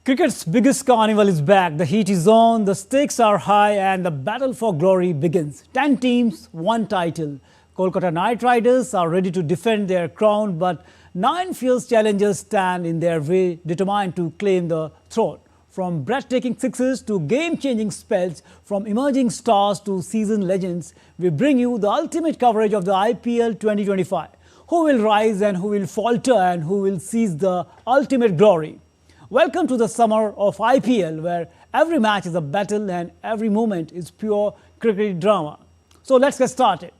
Cricket's biggest carnival is back. The heat is on, the stakes are high, and the battle for glory begins. 10 teams, one title. Kolkata Knight Riders are ready to defend their crown, but 9 fierce challengers stand in their way, determined to claim the throne. From breathtaking sixes to game-changing spells, from emerging stars to seasoned legends, we bring you the ultimate coverage of the IPL 2025. Who will rise and who will falter and who will seize the ultimate glory? Welcome to the summer of IPL, where every match is a battle and every moment is pure cricket drama. So let's get started.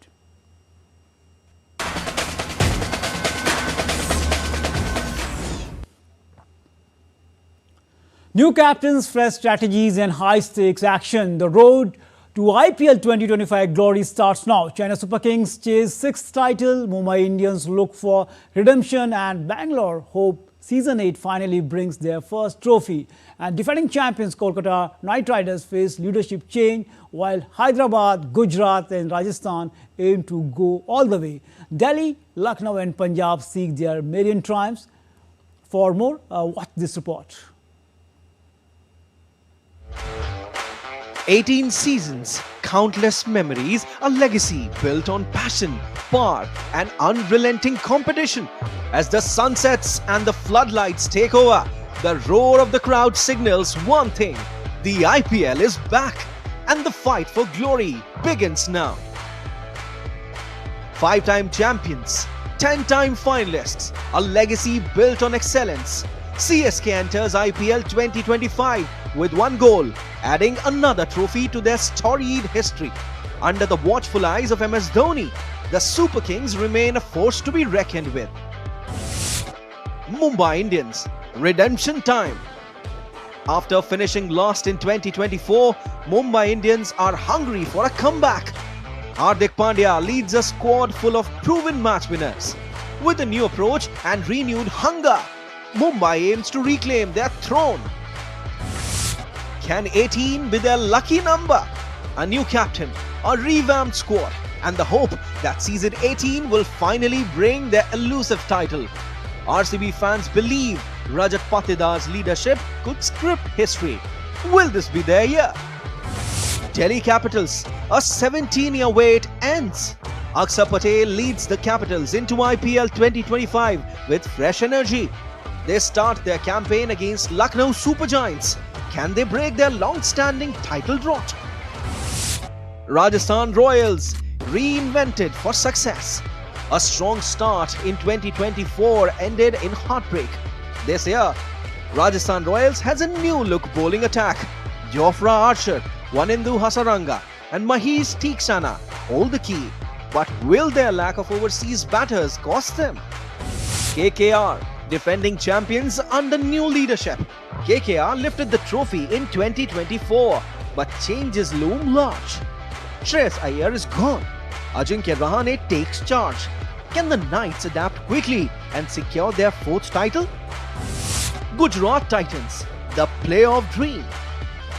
New captains, fresh strategies and high-stakes action. The road to IPL 2025 glory starts now. Chennai Super Kings chase 6th title, Mumbai Indians look for redemption, and Bangalore hope Season 8 finally brings their first trophy. And defending champions Kolkata Knight Riders face leadership change, while Hyderabad, Gujarat and Rajasthan aim to go all the way. Delhi, Lucknow and Punjab seek their maiden triumphs. For more, watch this report. 18 seasons, countless memories, a legacy built on passion, power and unrelenting competition. As the sun sets and the floodlights take over, the roar of the crowd signals one thing: the IPL is back and the fight for glory begins now. 5-time champions, 10-time finalists, a legacy built on excellence. CSK enters IPL 2025 with one goal, adding another trophy to their storied history. Under the watchful eyes of MS Dhoni, the Super Kings remain a force to be reckoned with. Mumbai Indians, redemption time. After finishing last in 2024, Mumbai Indians are hungry for a comeback. Hardik Pandya leads a squad full of proven match winners. With a new approach and renewed hunger, Mumbai aims to reclaim their throne. Can 18 be their lucky number? A new captain, a revamped squad, and the hope that season 18 will finally bring their elusive title. RCB fans believe Rajat Patidar's leadership could script history. Will this be their year? Delhi Capitals, a 17-year wait ends. Akshar Patel leads the Capitals into IPL 2025 with fresh energy. They start their campaign against Lucknow Super Giants. Can they break their long-standing title drought? Rajasthan Royals, reinvented for success. A strong start in 2024 ended in heartbreak. This year, Rajasthan Royals has a new look bowling attack. Jofra Archer, Wanindu Hasaranga and Mahesh Theeksana hold the key. But will their lack of overseas batters cost them? KKR, defending champions under new leadership. KKR lifted the trophy in 2024, but changes loom large. Shreyas Iyer is gone. Ajinkya Rahane takes charge. Can the Knights adapt quickly and secure their 4th title? Gujarat Titans, the playoff dream.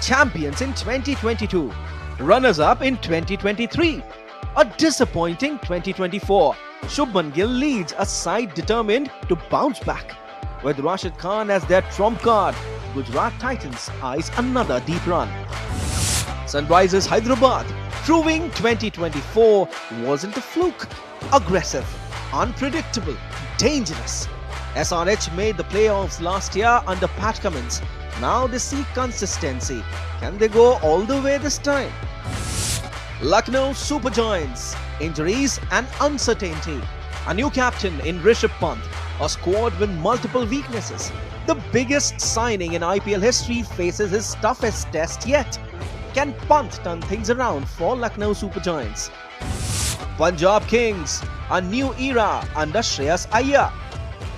Champions in 2022, runners-up in 2023. A disappointing 2024. Shubman Gill leads a side determined to bounce back. With Rashid Khan as their trump card, Gujarat Titans eyes another deep run. Sunrisers Hyderabad, proving 2024 wasn't a fluke. Aggressive, unpredictable, dangerous. SRH made the playoffs last year under Pat Cummins. Now they seek consistency. Can they go all the way this time? Lucknow Super Giants, injuries and uncertainty. A new captain in Rishabh Pant, a squad with multiple weaknesses. The biggest signing in IPL history faces his toughest test yet. Can Pant turn things around for Lucknow Super Giants? Punjab Kings, a new era under Shreyas Iyer.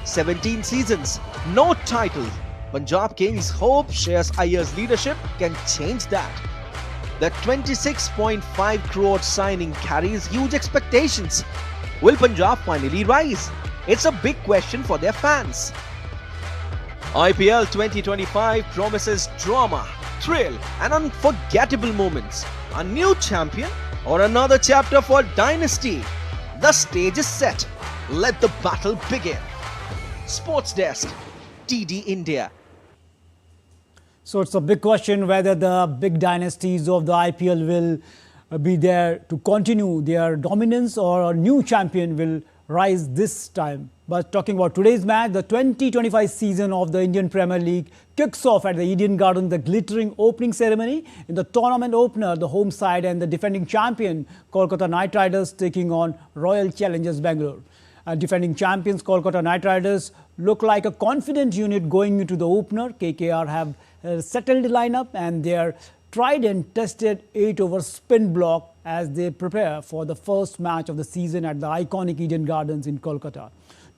17 seasons, no title. Punjab Kings hope Shreyas Iyer's leadership can change that. The 26.5 crore signing carries huge expectations. Will Punjab finally rise? It's a big question for their fans. IPL 2025 promises drama, thrill and unforgettable moments. A new champion or another chapter for dynasty? The stage is set. Let the battle begin. Sports Desk, TD India. So it's a big question whether the big dynasties of the IPL will be there to continue their dominance or a new champion will rise this time. But talking about today's match, the 2025 season of the Indian Premier League kicks off at the Eden Garden, the glittering opening ceremony. In the tournament opener, the home side and the defending champion Kolkata Knight Riders taking on Royal Challengers Bangalore. Defending champions Kolkata Knight Riders look like a confident unit going into the opener. KKR have settled the lineup and their tried and tested 8-over spin block as they prepare for the first match of the season at the iconic Eden Gardens in Kolkata.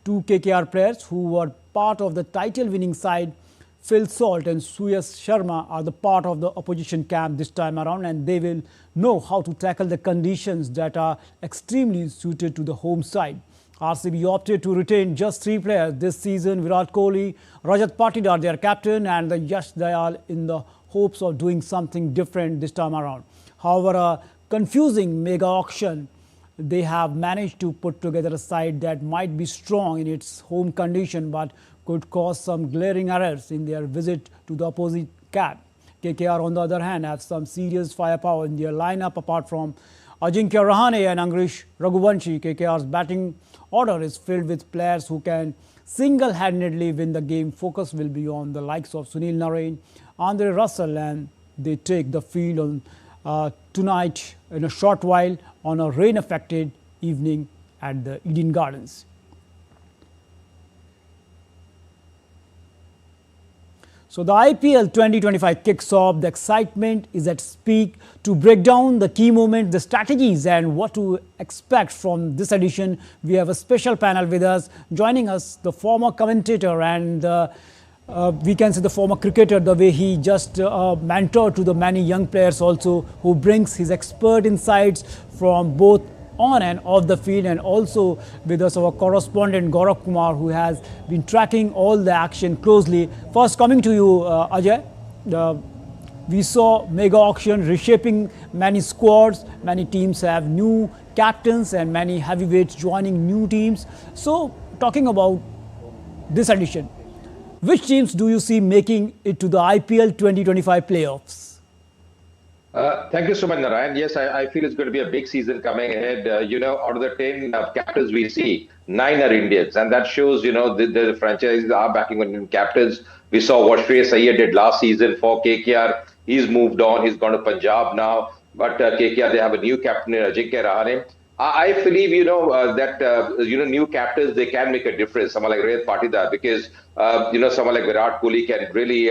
Two KKR players who were part of the title-winning side, Phil Salt and Suyash Sharma, are the part of the opposition camp this time around, and they will know how to tackle the conditions that are extremely suited to the home side. RCB opted to retain just 3 players this season: Virat Kohli, Rajat Patidar, their captain, and the Yash Dayal, in the hopes of doing something different this time around. However, a confusing mega auction, they have managed to put together a side that might be strong in its home condition but could cause some glaring errors in their visit to the opposite camp. KKR, on the other hand, have some serious firepower in their lineup apart from Ajinkya Rahane and Angrish Raghuvanshi. KKR's batting order is filled with players who can single-handedly win the game. Focus will be on the likes of Sunil Narine, Andre Russell, and they take the field on tonight in a short while on a rain-affected evening at the Eden Gardens. So the IPL 2025 kicks off. The excitement is at its peak. To break down the key moments, the strategies and what to expect from this edition, we have a special panel with us. Joining us, the former commentator and we can say the former cricketer, the way he just mentored to the many young players also, who brings his expert insights from both on and off the field, and also with us our correspondent Gaurav Kumar, who has been tracking all the action closely. First, coming to you, Ajay, we saw mega auction reshaping many squads. Many teams have new captains and many heavyweights joining new teams. So, talking about this edition, which teams do you see making it to the IPL 2025 playoffs? Thank you so much, Narayan. Yes, I feel it's going to be a big season coming ahead. Out of the 10 captains we see, 9 are Indians. And that shows, the franchises are backing Indian captains. We saw what Shreyas Iyer did last season for KKR. He's moved on. He's gone to Punjab now. But KKR, they have a new captain, Ajinkya Rahane. I believe, new captains, they can make a difference. Someone like Rajat Patidar, because, someone like Virat Kohli can really,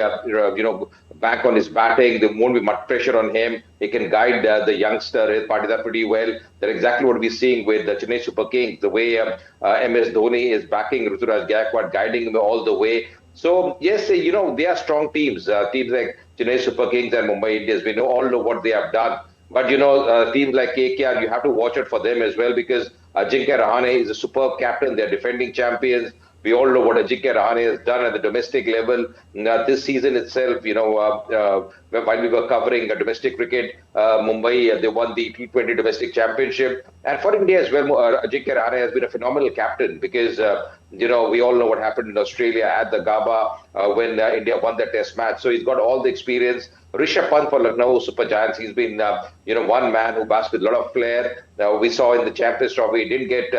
bank on his batting. There won't be much pressure on him. He can guide the youngster, Rajat Patidar, pretty well. That's exactly what we're seeing with the Chennai Super Kings, the way MS Dhoni is backing Ruturaj Gaikwad, guiding him all the way. So, yes, they are strong teams. Teams like Chennai Super Kings and Mumbai Indians, we all know what they have done. But, teams like KKR, you have to watch out for them as well, because Ajinkya Rahane is a superb captain. They're defending champions. We all know what Ajinkya Rahane has done at the domestic level. This season itself, while we were covering domestic cricket, Mumbai, they won the T20 domestic championship. And for India as well, Ajinkya Rahane has been a phenomenal captain because, we all know what happened in Australia at the Gabba when India won the test match. So he's got all the experience. Rishabh Pant for Lucknow Super Giants, he's been, one man who bats with a lot of flair. We saw in the Champions Trophy, he didn't get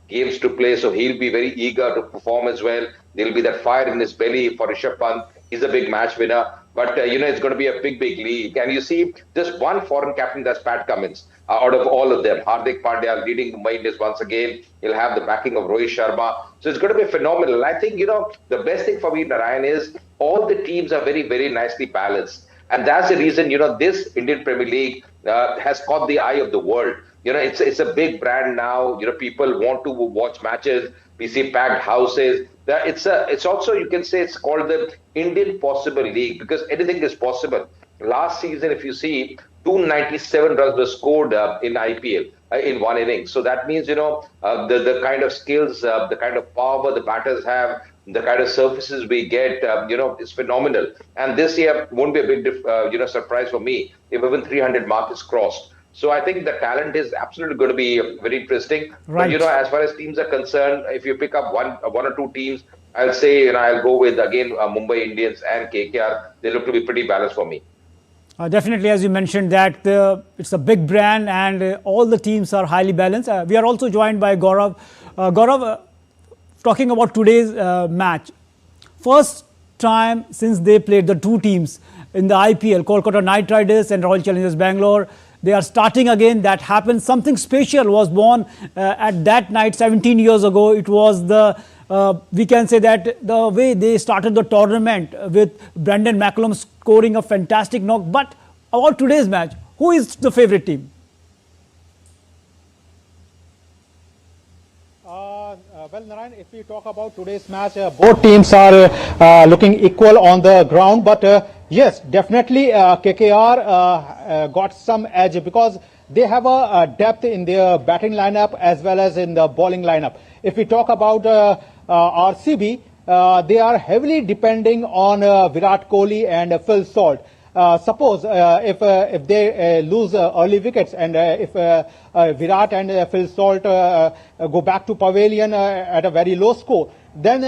games to play, so he'll be very eager to perform as well. There'll be that fire in his belly for Rishabh Pant. He's a big match winner. But, it's going to be a big, big league. And you see just one foreign captain, that's Pat Cummins, out of all of them. Hardik Pandya leading Mumbai Indians once again. He'll have the backing of Rohit Sharma. So it's going to be phenomenal. I think, the best thing for me, Narayan, is all the teams are very, very nicely balanced. And that's the reason, this Indian Premier League has caught the eye of the world. It's a big brand now. People want to watch matches. We see packed houses. It's also, you can say, it's called the Indian Possible League, because anything is possible. Last season, if you see, 297 runs were scored in IPL in one inning. So that means, the kind of skills, the kind of power the batters have, the kind of surfaces we get, is phenomenal. And this year won't be a big, surprise for me if even 300 mark is crossed. So I think the talent is absolutely going to be very interesting. Right. But, as far as teams are concerned, if you pick up one or two teams, I'll say, I'll go with again Mumbai Indians and KKR. They look to be pretty balanced for me. Definitely, as you mentioned, that it's a big brand and all the teams are highly balanced. We are also joined by Gaurav. Gaurav, talking about today's match. First time since they played, the two teams in the IPL, Kolkata Knight Riders and Royal Challengers Bangalore, they are starting again. That happened. Something special was born at that night 17 years ago. It was the we can say that the way they started the tournament with Brandon McCullum scoring a fantastic knock. But about today's match, who is the favorite team? Well, Narayan, if we talk about today's match, both teams are looking equal on the ground. But yes, definitely KKR got some edge because they have a depth in their batting lineup as well as in the bowling lineup. If we talk about RCB, they are heavily depending on Virat Kohli and Phil Salt. Suppose if they lose early wickets and if Virat and Phil Salt go back to pavilion at a very low score, then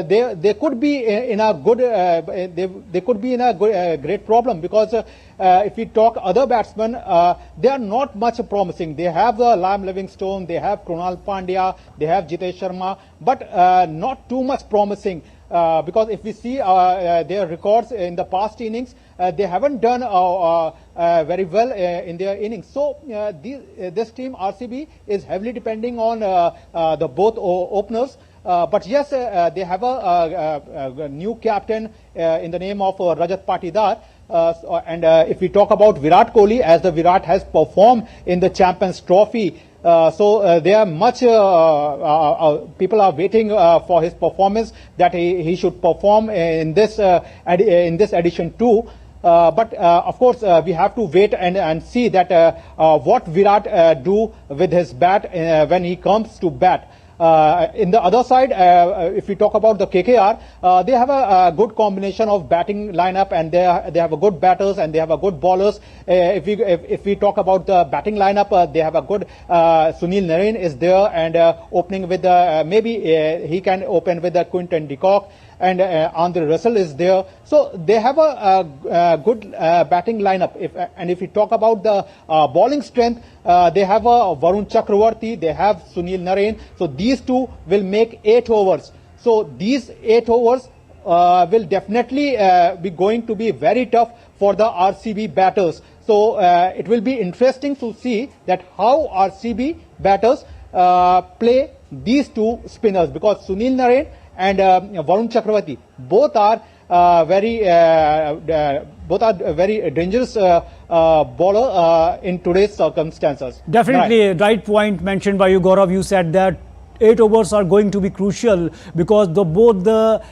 they could be in a good they could be in a great problem because if we talk other batsmen, they are not much promising. They have Liam Livingstone, they have Krunal Pandya, they have Jitesh Sharma, but not too much promising. Because if we see their records in the past innings, they haven't done very well in their innings. So this team RCB is heavily depending on the both openers. But yes, they have a new captain in the name of Rajat Patidar. And if we talk about Virat Kohli, as the Virat has performed in the Champions Trophy, so they are much people are waiting for his performance, that he should perform in this edition too. But of course we have to wait and see that what Virat do with his bat when he comes to bat. In the other side, if we talk about the KKR, they have a good combination of batting lineup, and they have a good batters and they have a good bowlers. If we talk about the batting lineup, they have a good Sunil Narine is there, and opening with maybe he can open with Quinton de Kock, and Andre Russell is there. So they have a good batting lineup. If we talk about the bowling strength, they have Varun Chakravarti, they have Sunil Narine. So these two will make 8 overs. So these 8 overs will definitely be going to be very tough for the RCB batters. So it will be interesting to see that how RCB batters play these two spinners, because Sunil Narine and Varun Chakravarti both are very dangerous bowler in today's circumstances. Definitely, right point mentioned by you, Gaurav. You said that 8 overs are going to be crucial because both the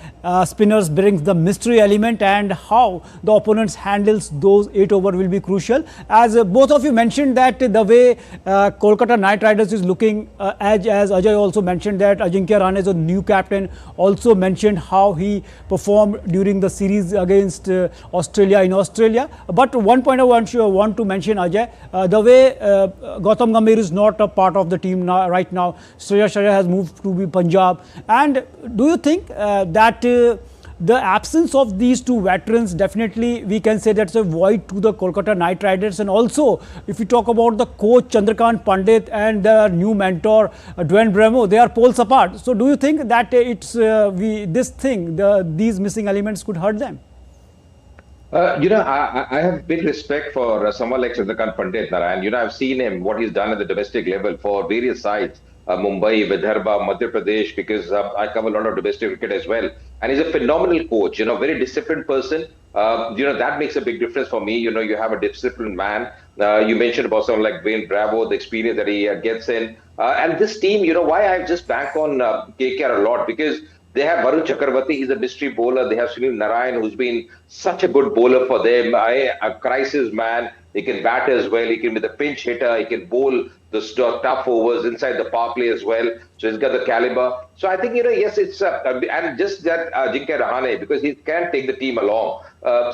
spinners brings the mystery element, and how the opponents handles those 8 over will be crucial. As both of you mentioned that the way Kolkata Knight Riders is looking, as Ajay also mentioned that Ajinkya Rahane is a new captain, also mentioned how he performed during the series against Australia in Australia. But one point I want to mention, Ajay, the way Gautam Gambhir is not a part of the team now, right now. Shreyas Iyer has moved to Punjab. And do you think that the absence of these two veterans, definitely we can say that's a void to the Kolkata Knight Riders? And also, if we talk about the coach Chandrakant Pandit and the new mentor Dwayne Bremo, they are poles apart. So do you think that it's these missing elements could hurt them? I have big respect for someone like Chandrakant Pandit, Narayan. I've seen him, what he's done at the domestic level for various sides. Mumbai, Vidarbha, Madhya Pradesh, because I cover a lot of domestic cricket as well. And he's a phenomenal coach, very disciplined person. That makes a big difference for me. You have a disciplined man. You mentioned about someone like Dwayne Bravo, the experience that he gets in. And this team, why I just bank on KKR a lot, because they have Varun Chakravarti, he's a mystery bowler. They have Sunil Narine, who's been such a good bowler for them. A crisis man. He can bat as well. He can be the pinch hitter. He can bowl the tough overs inside the power play as well. So he's got the caliber. So I think, yes, it's and just that Ajinkya Rahane, because he can take the team along.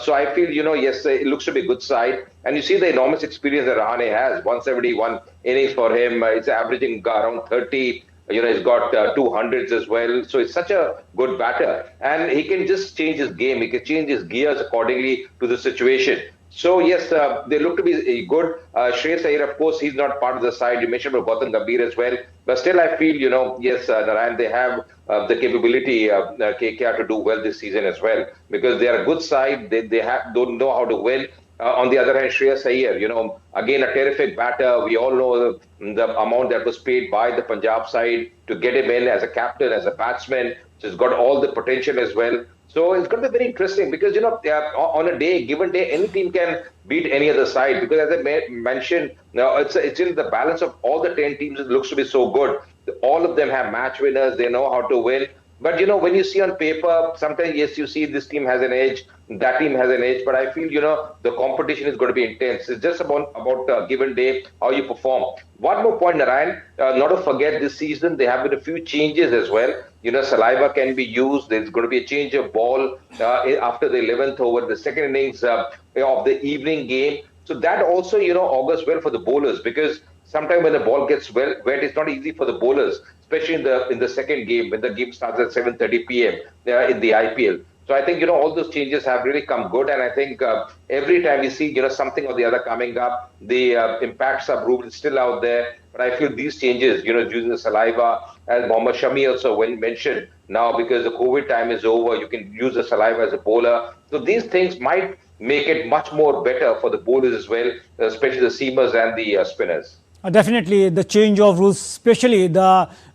So I feel, yes, it looks to be a good side. And you see the enormous experience that Rahane has. 171 innings for him. It's averaging around 30. He's got 200s as well. So he's such a good batter. And he can just change his game. He can change his gears accordingly to the situation. So yes, they look to be good. Shreyas Iyer, of course, he's not part of the side. You mentioned about Gautam Gambhir as well, but still, I feel yes, Narayan, they have the capability, KKR, to do well this season as well, because they are a good side. They don't know how to win. On the other hand, Shreyas Iyer, again a terrific batter. We all know the amount that was paid by the Punjab side to get him in as a captain, as a batsman. So he's got all the potential as well. So it's going to be very interesting because, on a given day, any team can beat any other side. Because as I mentioned, it's in the balance of all the 10 teams. It looks to be so good. All of them have match winners. They know how to win. But, when you see on paper, sometimes, yes, you see this team has an edge, that team has an edge. But I feel, the competition is going to be intense. It's just about a given day, how you perform. One more point, Narayan, not to forget this season, there have been a few changes as well. Saliva can be used. There's going to be a change of ball after the 11th over, the second innings of the evening game. So that also, augurs well for the bowlers, because sometimes when the ball gets wet, it's not easy for the bowlers, especially in the second game, when the game starts at 7:30 p.m. In the IPL. So I think, all those changes have really come good. And I think every time we see, something or the other coming up, the impact sub-rule is still out there. But I feel these changes, using the saliva, as Mohammad Shami also mentioned, now because the COVID time is over, you can use the saliva as a bowler. So these things might make it much more better for the bowlers as well, especially the seamers and the spinners. Definitely, the change of rules, especially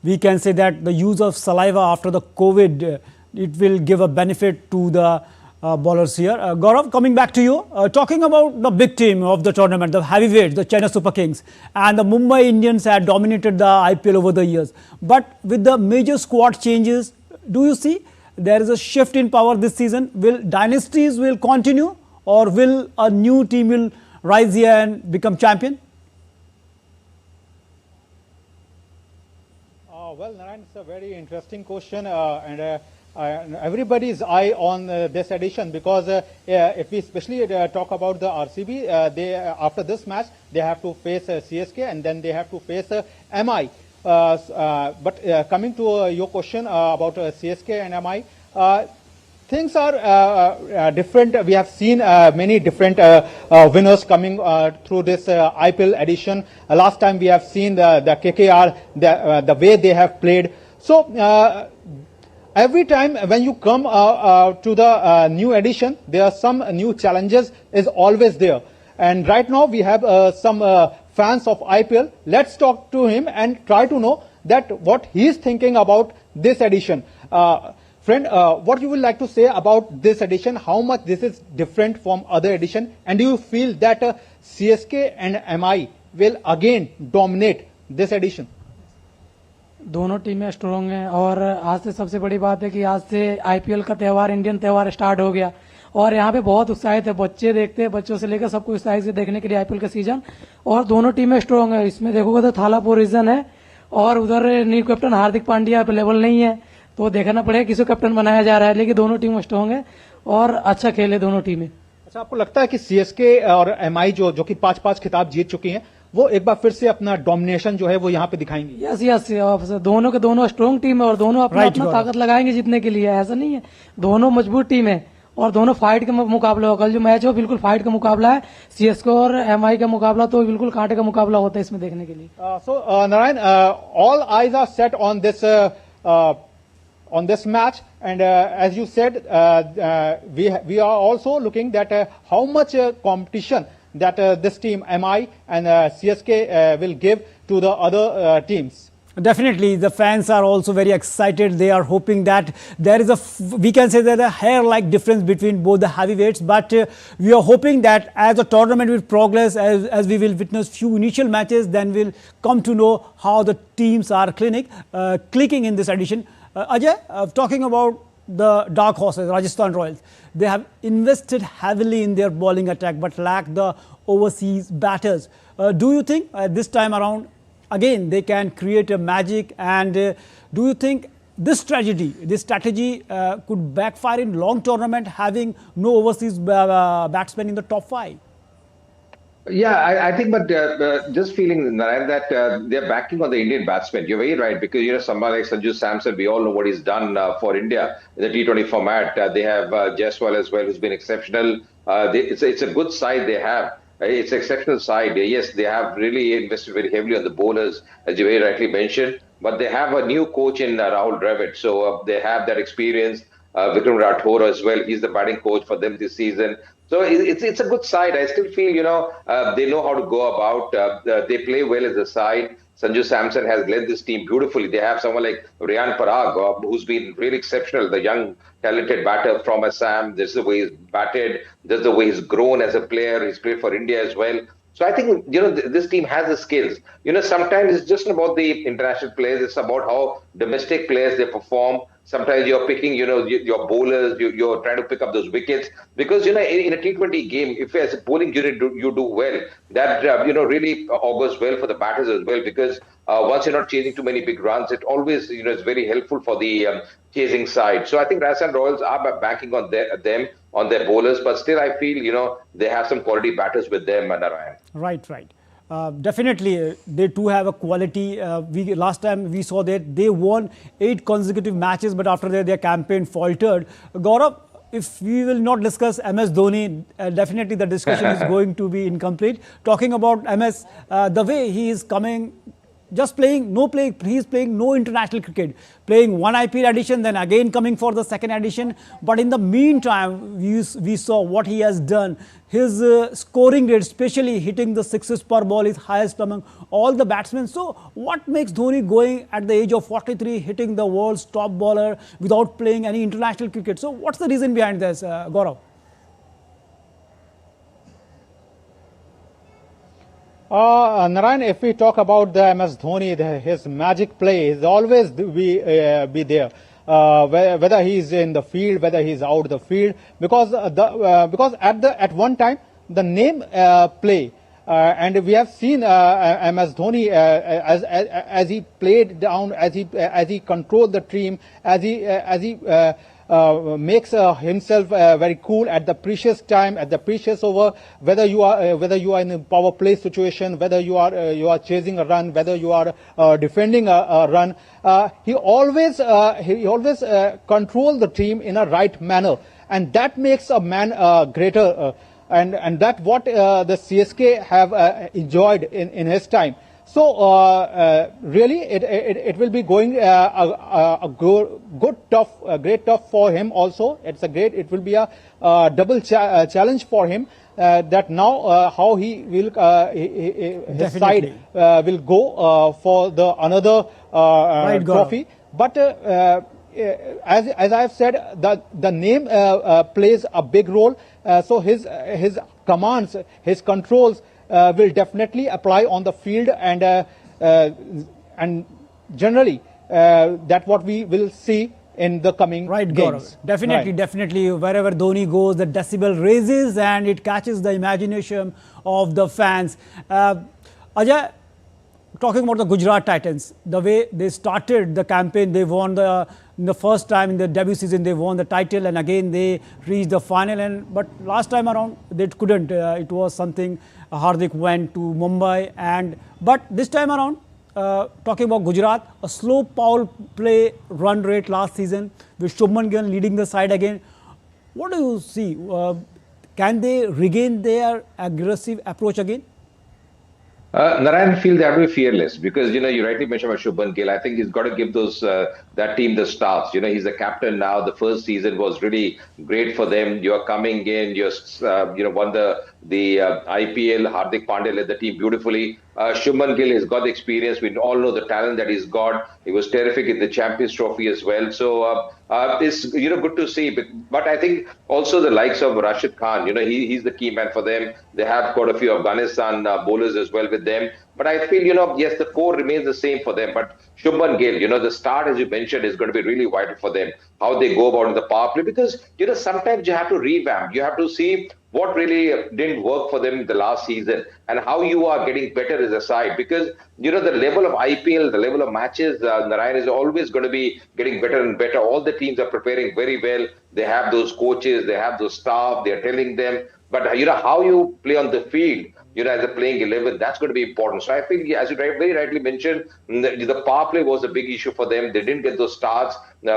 we can say that the use of saliva after the COVID, it will give a benefit to the bowlers here. Gaurav, coming back to you, talking about the big team of the tournament, the heavyweights, the Chennai Super Kings, and the Mumbai Indians had dominated the IPL over the years. But with the major squad changes, do you see there is a shift in power this season? Will dynasties will continue, or will a new team will rise here and become champion? Well, Narayan, it's a very interesting question, and everybody's eye on this edition, because if we especially talk about the RCB, they after this match they have to face CSK and then they have to face MI. But coming to your question about CSK and MI, things are different. We have seen many different winners coming through this IPL edition. Last time we have seen the KKR, the way they have played. So every time when you come to the new edition, there are some new challenges is always there. And right now we have some fans of IPL. Let's talk to him and try to know that what he is thinking about this edition. Friend, what you would like to say about this edition? How much this is different from other edition? And do you feel that CSK and MI will again dominate this edition? दोनों टीमें strong हैं और आज से सबसे बड़ी बात है कि आज से आईपीएल का त्यौहार, इंडियन त्यौहार स्टार्ट हो गया और यहाँ पे बहुत उत्साहित है, बच्चे देखते हैं, बच्चों से लेकर सबको उत्साहित से देखने के लिए आईपीएल का सीजन। और दोनों टीमें स्ट्रॉन्ग है। इसमें देखोगे तो थालापुर रीजन है और उधर new captain Hardik Pandya available नहीं है, तो देखना पड़ेगा किसको कैप्टन बनाया जा रहा है। लेकिन दोनों टीमें स्ट्रॉन्ग है और अच्छा खेल है दोनों टीमें। अच्छा, आपको लगता है कि सीएसके और एमआई जो कि 5-5 खिताब जीत चुकी हैं, वो एक बार फिर से अपना डोमिनेशन जो है वो यहाँ पे दिखाएंगे? यस यस, दोनों के दोनों स्ट्रॉन्ग टीम है और दोनों अपना ताकत लगाएंगे जीतने के लिए। ऐसा नहीं है, दोनों मजबूत टीम है और दोनों फाइट का मुकाबला होगा। कल जो मैच हो बिल्कुल फाइट का मुकाबला है। सीएसके और एमआई का मुकाबला तो बिल्कुल कांटे का मुकाबला होता है इसमें देखने के लिए। So Narayan, all eyes are set on this match, and as you said, we are also looking that how much competition that this team MI and CSK will give to the other teams. Definitely, the fans are also very excited. They are hoping that there is we can say that a hair-like difference between both the heavyweights. But we are hoping that as the tournament will progress, as we will witness few initial matches, then we'll come to know how the teams are clicking in this edition. Ajay, talking about the dark horses, Rajasthan Royals, they have invested heavily in their bowling attack but lack the overseas batters. Do you think this time around, again, they can create a magic, and do you think this strategy could backfire in long tournament, having no overseas batsmen in the top 5? Yeah, I think, but just feeling, Narayan, that they're backing on the Indian batsmen. You're very right because someone like Sanju Samson, we all know what he's done for India in the T20 format. They have Jaiswal as well, who's been exceptional. It's a good side they have. It's an exceptional side. Yes, they have really invested very heavily on the bowlers, as you very rightly mentioned. But they have a new coach in Rahul Dravid, so they have that experience. Vikram Rathore as well. He's the batting coach for them this season. So it's a good side. I still feel they know how to go about. They play well as a side. Sanju Samson has led this team beautifully. They have someone like Riyan Parag, who's been really exceptional. The young talented batter from Assam. This is the way he's batted. This is the way he's grown as a player. He's played for India as well. So I think this team has the skills. Sometimes it's just about the international players. It's about how domestic players they perform. Sometimes you're picking, your bowlers. You're trying to pick up those wickets because in a T20 game, if as a bowling unit you do well, that really augurs well for the batters as well because once you're not chasing too many big runs, it always it's very helpful for the chasing side. So I think Rajasthan Royals are banking on them on their bowlers, but still I feel they have some quality batters with them, Narayan. Right, right. Definitely, they too have a quality. We last time we saw that they won 8 consecutive matches, but after that their campaign faltered. Gaurav, if we will not discuss MS Dhoni, definitely the discussion is going to be incomplete. Talking about MS, the way he is coming, just playing, no play, he's playing no international cricket, playing one IPL edition, then again coming for the second edition. But in the meantime, we saw what he has done. His scoring rate, especially hitting the sixes per ball, is highest among all the batsmen. So what makes Dhoni going at the age of 43, hitting the world's top bowler without playing any international cricket? So what's the reason behind this, Gaurav? Narayan, if we talk about the MS Dhoni, his magic play is always be there. Whether he's in the field, whether he's out the field, because at one time the name play, and we have seen MS Dhoni as he played down, as he controlled the team, as he makes himself very cool at the precious time, at the precious over. Whether you are in a power play situation, whether you are chasing a run, whether you are defending a run, he always control the team in a right manner, and that makes a man greater. And that what the CSK have enjoyed in his time. So really, it will be going great tough for him also. It will be a double challenge for him. That now how he will his side will go for the another trophy. But as I have said, the name plays a big role. So his commands, his controls will definitely apply on the field, and generally that's what we will see in the coming games. Definitely. Wherever Dhoni goes, the decibel raises and it catches the imagination of the fans. Ajay, talking about the Gujarat Titans, the way they started the campaign, they won in the first time in the debut season, they won the title, and again they reached the final. But last time around, they couldn't. It was something. Hardik went to Mumbai, but this time around, talking about Gujarat, a slow power play run rate last season with Shubman Gill leading the side again. What do you see? Can they regain their aggressive approach again? Narayan feel they have to be fearless because you rightly mentioned about Shubman Gill. I think he's got to give that team the starts. He's the captain now. The first season was really great for them. You're coming in. You're won the IPL. Hardik Pandya led the team beautifully. Shubman Gill has got the experience. We all know the talent that he's got. He was terrific in the Champions Trophy as well. So it's good to see. But I think also the likes of Rashid Khan. He's the key man for them. They have got a few Afghanistan bowlers as well with them. But I feel yes, the core remains the same for them. But Shubman Gill, the start as you mentioned is going to be really vital for them. How they go about in the power play because sometimes you have to revamp. You have to see what really didn't work for them the last season, and how you are getting better as a side. Because the level of IPL, the level of matches, Narayan, is always going to be getting better and better. All the teams are preparing very well. They have those coaches, they have those staff, they are telling them. But how you play on the field, as a playing 11, that's going to be important. So I think, as you very rightly mentioned, the power play was a big issue for them. They didn't get those starts.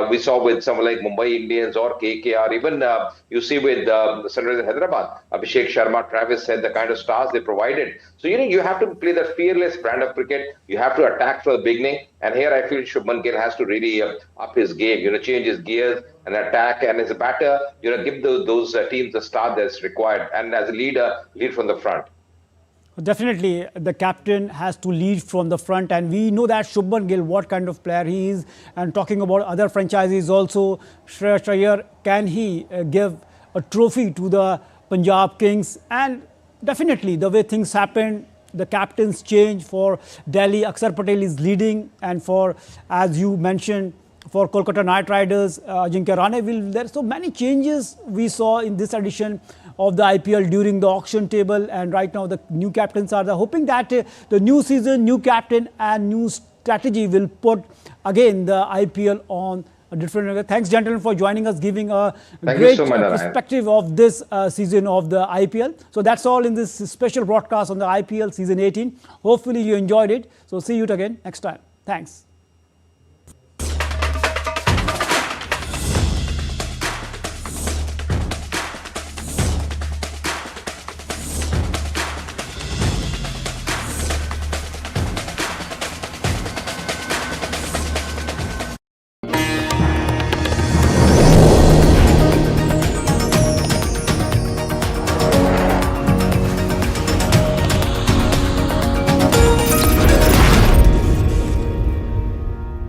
We saw with someone like Mumbai Indians or KKR, even you see with Sunrisers Hyderabad, Abhishek Sharma, Travis said, the kind of stars they provided. So, you have to play the fearless brand of cricket. You have to attack from the beginning. And here I feel Shubman Gill has to really up his game, change his gears and attack. And as a batter, give those teams the start that's required. And as a leader, lead from the front. Definitely, the captain has to lead from the front, and we know that Shubman Gill, what kind of player he is. And talking about other franchises also, Shreyas Iyer, can he give a trophy to the Punjab Kings? And definitely, the way things happen, the captains change for Delhi. Akshar Patel is leading, and for, as you mentioned, for Kolkata Knight Riders, Ajinkya Rahane will. There are so many changes we saw in this edition of the IPL during the auction table, and right now the new captains are there, hoping that the new season, new captain and new strategy will put again the IPL on a different level. Thanks, gentlemen, for joining us, giving a great perspective of this season of the IPL. So that's all in this special broadcast on the IPL season 18. Hopefully you enjoyed it. So see you again next time. Thanks.